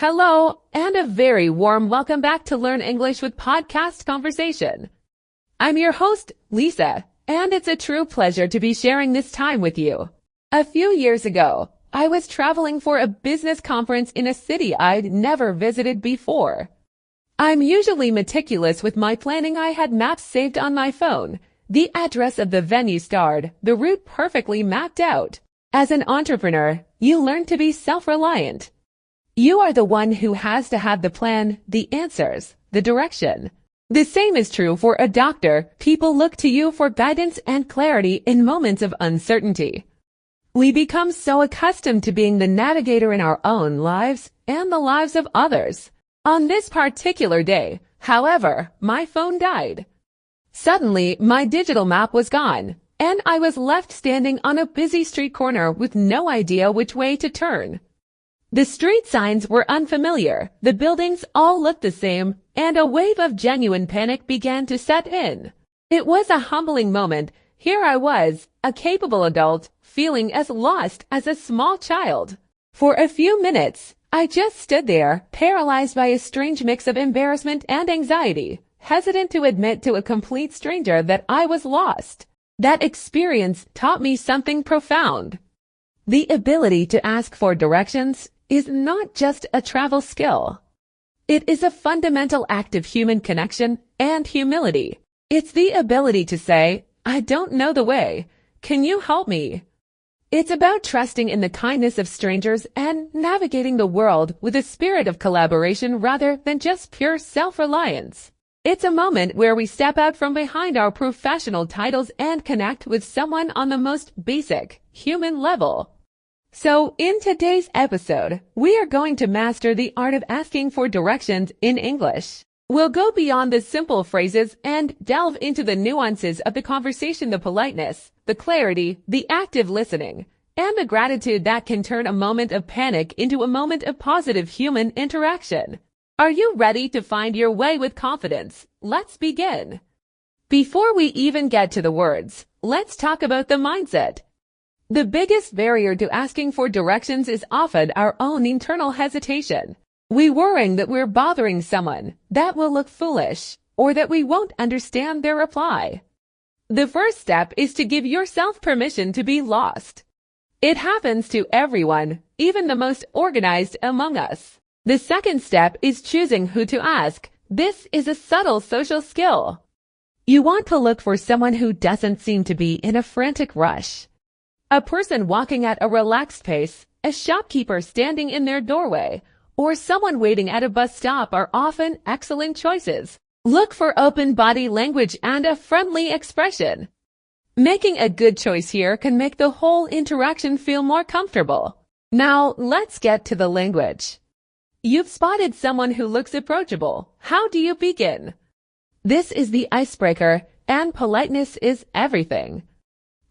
Hello, and a very warm welcome back to Learn English with Podcast Conversation. I'm your host, Lisa, and it's a true pleasure to be sharing this time with you. A few years ago, I was traveling for a business conference in a city I'd never visited before. I'm usually meticulous with my planning. I had maps saved on my phone, the address of the venue starred, the route perfectly mapped out. As an entrepreneur, you learn to be self-reliant. You are the one who has to have the plan, the answers, the direction. The same is true for a doctor. People look to you for guidance and clarity in moments of uncertainty. We become so accustomed to being the navigator in our own lives and the lives of others. On this particular day, however, my phone died. Suddenly, my digital map was gone, and I was left standing on a busy street corner with no idea which way to turn. The street signs were unfamiliar, the buildings all looked the same, and a wave of genuine panic began to set in. It was a humbling moment. Here I was, a capable adult, feeling as lost as a small child. For a few minutes, I just stood there, paralyzed by a strange mix of embarrassment and anxiety, hesitant to admit to a complete stranger that I was lost. That experience taught me something profound. The ability to ask for directions is not just a travel skill. It is a fundamental act of human connection and humility. It's the ability to say, I don't know the way. Can you help me? It's about trusting in the kindness of strangers and navigating the world with a spirit of collaboration rather than just pure self-reliance. It's a moment where we step out from behind our professional titles and connect with someone on the most basic human level. So, in today's episode, we are going to master the art of asking for directions in English. We'll go beyond the simple phrases and delve into the nuances of the conversation, the politeness, the clarity, the active listening, and the gratitude that can turn a moment of panic into a moment of positive human interaction. Are you ready to find your way with confidence? Let's begin. Before we even get to the words, let's talk about the mindset. The biggest barrier to asking for directions is often our own internal hesitation. We worry that we're bothering someone, that will look foolish, or that we won't understand their reply. The first step is to give yourself permission to be lost. It happens to everyone, even the most organized among us. The second step is choosing who to ask. This is a subtle social skill. You want to look for someone who doesn't seem to be in a frantic rush. A person walking at a relaxed pace, a shopkeeper standing in their doorway, or someone waiting at a bus stop are often excellent choices. Look for open body language and a friendly expression. Making a good choice here can make the whole interaction feel more comfortable. Now, let's get to the language. You've spotted someone who looks approachable. How do you begin? This is the icebreaker, and politeness is everything.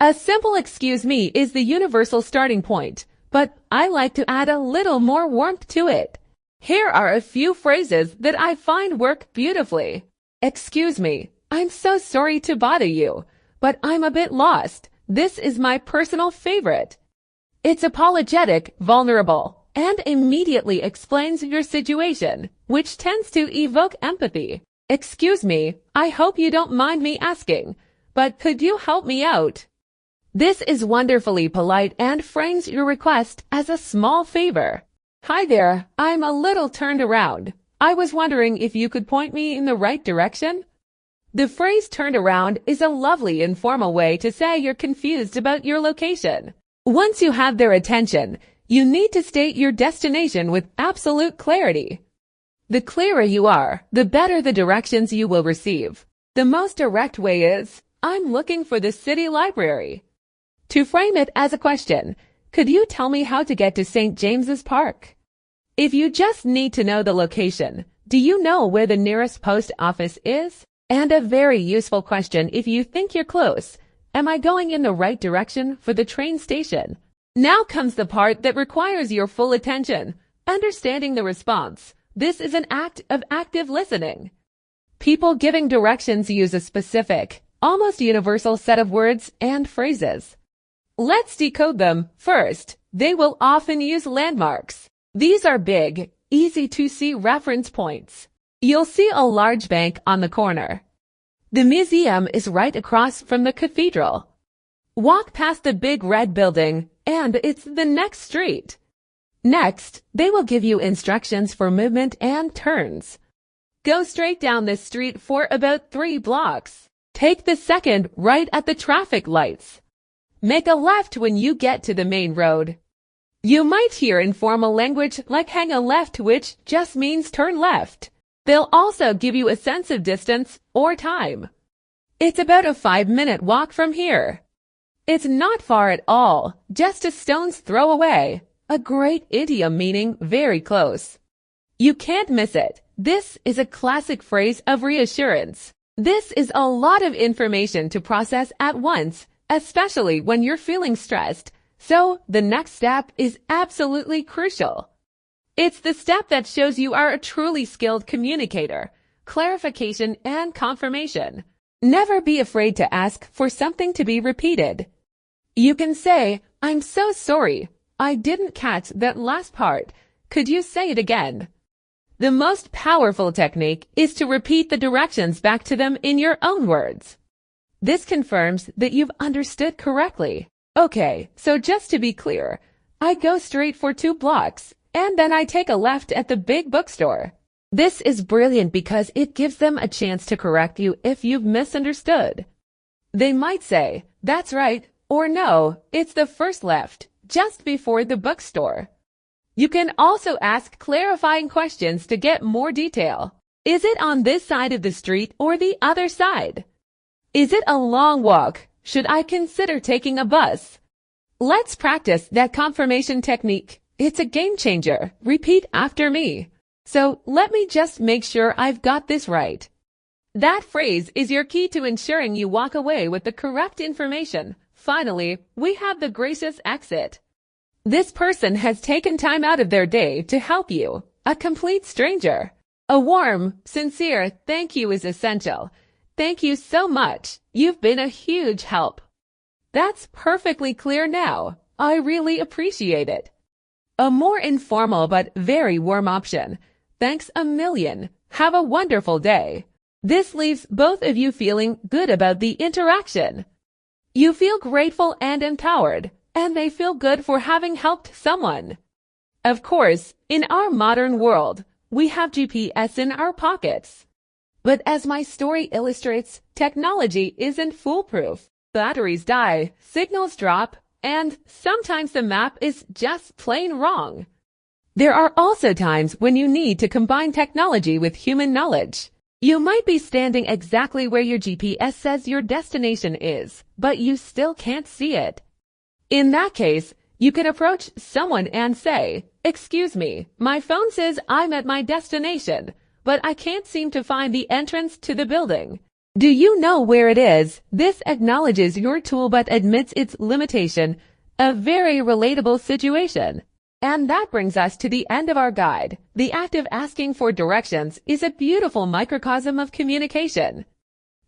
A simple excuse me is the universal starting point, but I like to add a little more warmth to it. Here are a few phrases that I find work beautifully. Excuse me, I'm so sorry to bother you, but I'm a bit lost. This is my personal favorite. It's apologetic, vulnerable, and immediately explains your situation, which tends to evoke empathy. Excuse me, I hope you don't mind me asking, but could you help me out? This is wonderfully polite and frames your request as a small favor. Hi there, I'm a little turned around. I was wondering if you could point me in the right direction? The phrase turned around is a lovely informal way to say you're confused about your location. Once you have their attention, you need to state your destination with absolute clarity. The clearer you are, the better the directions you will receive. The most direct way is, I'm looking for the city library. To frame it as a question, could you tell me how to get to St. James's Park? If you just need to know the location, do you know where the nearest post office is? And a very useful question if you think you're close, am I going in the right direction for the train station? Now comes the part that requires your full attention, understanding the response. This is an act of active listening. People giving directions use a specific, almost universal set of words and phrases. Let's decode them. First, they will often use landmarks. These are big, easy to see reference points. You'll see a large bank on the corner. The museum is right across from the cathedral. Walk past the big red building, and it's the next street. Next, they will give you instructions for movement and turns. Go straight down this street for about 3 blocks. Take the second right at the traffic lights. Make a left when you get to the main road. You might hear informal language like hang a left, which just means turn left. They'll also give you a sense of distance or time. It's about a 5-minute walk from here. It's not far at all, just a stone's throw away. A great idiom meaning very close. You can't miss it. This is a classic phrase of reassurance. This is a lot of information to process at once, especially when you're feeling stressed. So the next step is absolutely crucial. It's the step that shows you are a truly skilled communicator. Clarification and confirmation. Never be afraid to ask for something to be repeated. You can say, "I'm so sorry. I didn't catch that last part. Could you say it again?" The most powerful technique is to repeat the directions back to them in your own words. This confirms that you've understood correctly. Okay, so just to be clear, I go straight for 2 blocks, and then I take a left at the big bookstore. This is brilliant because it gives them a chance to correct you if you've misunderstood. They might say, "That's right," or "No, it's the first left, just before the bookstore." You can also ask clarifying questions to get more detail. Is it on this side of the street or the other side? Is it a long walk? Should I consider taking a bus? Let's practice that confirmation technique. It's a game changer. Repeat after me. So let me just make sure I've got this right. That phrase is your key to ensuring you walk away with the correct information. Finally, we have the gracious exit. This person has taken time out of their day to help you, a complete stranger. A warm, sincere thank you is essential. Thank you so much. You've been a huge help. That's perfectly clear now. I really appreciate it. A more informal but very warm option. Thanks a million. Have a wonderful day. This leaves both of you feeling good about the interaction. You feel grateful and empowered, and they feel good for having helped someone. Of course, in our modern world, we have GPS in our pockets. But as my story illustrates, technology isn't foolproof. Batteries die, signals drop, and sometimes the map is just plain wrong. There are also times when you need to combine technology with human knowledge. You might be standing exactly where your GPS says your destination is, but you still can't see it. In that case, you can approach someone and say, "Excuse me, my phone says I'm at my destination, but I can't seem to find the entrance to the building. Do you know where it is?" This acknowledges your tool but admits its limitation, a very relatable situation. And that brings us to the end of our guide. The act of asking for directions is a beautiful microcosm of communication.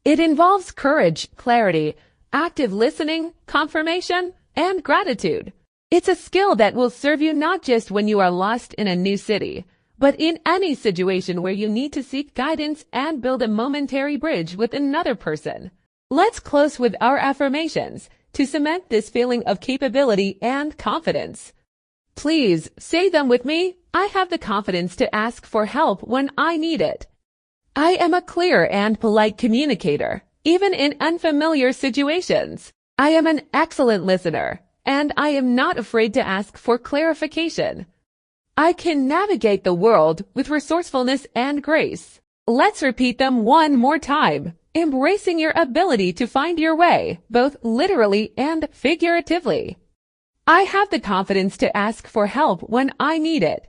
It involves courage, clarity, active listening, confirmation, and gratitude. It's a skill that will serve you not just when you are lost in a new city, but in any situation where you need to seek guidance and build a momentary bridge with another person. Let's close with our affirmations to cement this feeling of capability and confidence. Please say them with me. I have the confidence to ask for help when I need it. I am a clear and polite communicator, even in unfamiliar situations. I am an excellent listener, and I am not afraid to ask for clarification. I can navigate the world with resourcefulness and grace. Let's repeat them one more time, embracing your ability to find your way, both literally and figuratively. I have the confidence to ask for help when I need it.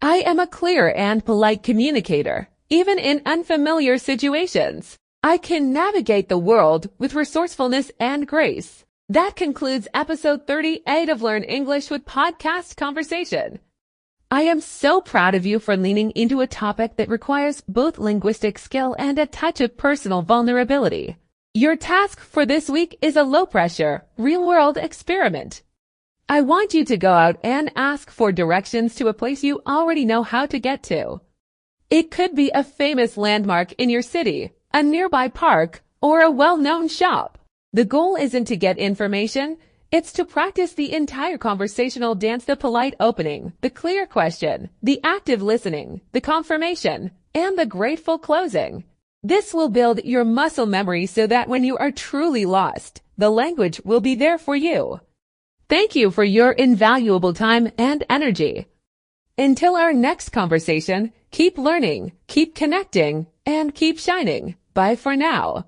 I am a clear and polite communicator, even in unfamiliar situations. I can navigate the world with resourcefulness and grace. That concludes episode 38 of Learn English with Podcast Conversation. I am so proud of you for leaning into a topic that requires both linguistic skill and a touch of personal vulnerability. Your task for this week is a low-pressure, real-world experiment. I want you to go out and ask for directions to a place you already know how to get to. It could be a famous landmark in your city, a nearby park, or a well-known shop. The goal isn't to get information, it's to practice the entire conversational dance: the polite opening, the clear question, the active listening, the confirmation, and the grateful closing. This will build your muscle memory so that when you are truly lost, the language will be there for you. Thank you for your invaluable time and energy. Until our next conversation, keep learning, keep connecting, and keep shining. Bye for now.